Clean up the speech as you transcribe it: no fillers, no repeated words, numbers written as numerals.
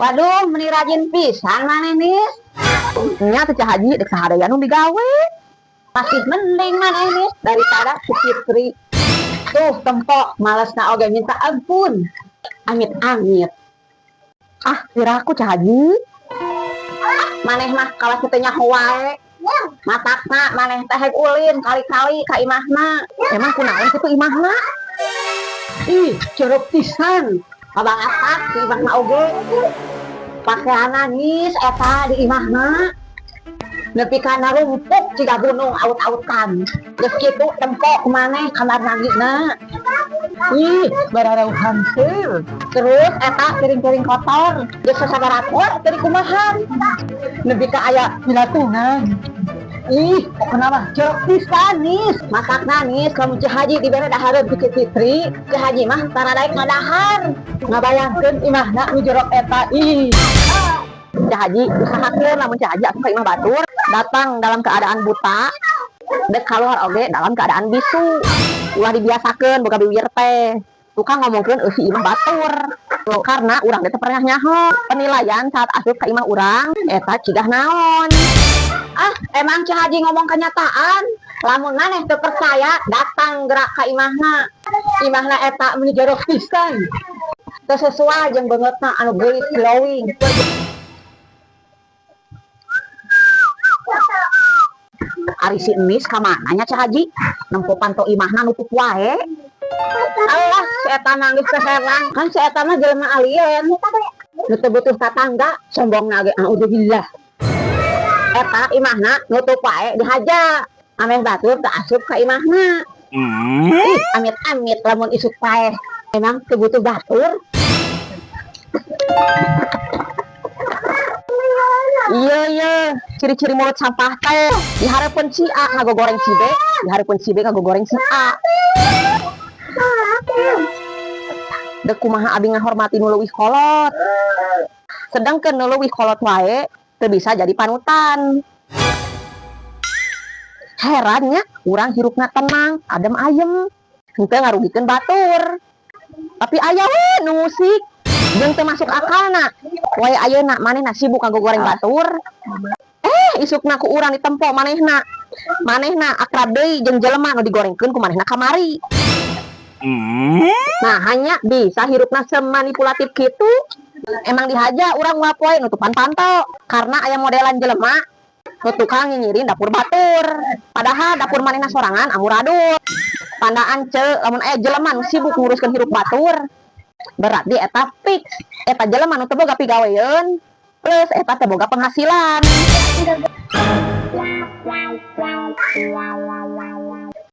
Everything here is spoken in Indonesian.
Waduh, meni rajin pisan maneh nih. Nya teh Cah Haji dek sahadaya nu digawe. Masih mending maneh nih daripada si Fitri. Tuh tempok malesna oge minta ampun. Amit-amit. Ah, piraku Cah Haji. Maneh mah kalah kitu nya wae. Matakna maneh teh ulin kali-kali ka imahna. Emang kunaon kitu imahna? Ih, jorok pisan. Abang atak di imahna oge. Pakaiana nangis eta di imahna. Nepi kana rumpuk ciga gunung aut-autan. Geus kitu tempok maneh kamar nanggina. Ih, barareuhan teu. Terus eta piring-piring kotor. Geus sasabarapor teu dikumahan. Nepi ka aya pilatungan. Ih, kenapa jorok pisan nis. Masak nangis kamu Cah Haji dibere dahareun ku Fitri. Cah Haji mah tara daek ngadahar. Ngabayangkeun imahna nu jorok eta. Ih. Cah Haji usahakeun lamun Cah Haji asup ka imah batur, datang dalam keadaan buta, dek kaluar oge dalam keadaan bisu. Ulah dibiasakeun boga bibir teh. Tukang ngomongkeun eusi imah batur. Karena urang teh pernah nyaho penilaian saat asup ka imah urang eta cigah naon. Ah, emang Cah Haji ngomong kenyataan. Lamun maneh teu percaya, datang gerak ka imahna. Imahna eta meni jorok pisan. Teu sesuai jeung beungeutna anu geulis glowing. Ari si Enis ka mananya Cah Haji? Nempo panto imahna nutup wae. Allah, si eta nangis teh heran. Kan si eta mah jelema alien. Nu teu butuh tatangga, sombongna ge naudzubillah. Eta imahna nutup wae dihaja. Ameh batur teu asup ka imahna. Ih, amit-amit lamun isuk paeh. Emang teu butuh batur. Iya, ciri-ciri mulut sampah teh dihareupeun si A ngagogoreng si B, dihareupeun si B ngagogoreng si A. Dek kumaha abi ngahormati nu leuwih kolot. Sedangkeun nu leuwih kolot wae teu bisa jadi panutan. Herannya urang hirupna tenang, adem ayem, henteu ngarugikeun batur. Tapi aya we nu musik jeung teu masuk akalna. Wae ayeuna manehna sibuk ngagogoreng batur. Isukna ku urang ditempo manehna. Manehna akrab deui jeung jelema nu digorengkeun ku manehna kamari. Nah, hanya bisa hirupna semanipulatif kitu. Emang dihaja urang nguap wae nutupan panto karena aya modelan jelema nu tukang nginyirin dapur batur. Padahal dapur manehna sorangan amburadul. Tandaan ce lamun aya jelema nu sibuk nguruskeun hirup batur. Berarti eta fix eta jelema nu teu boga pigaweeun plus eta teu boga penghasilan.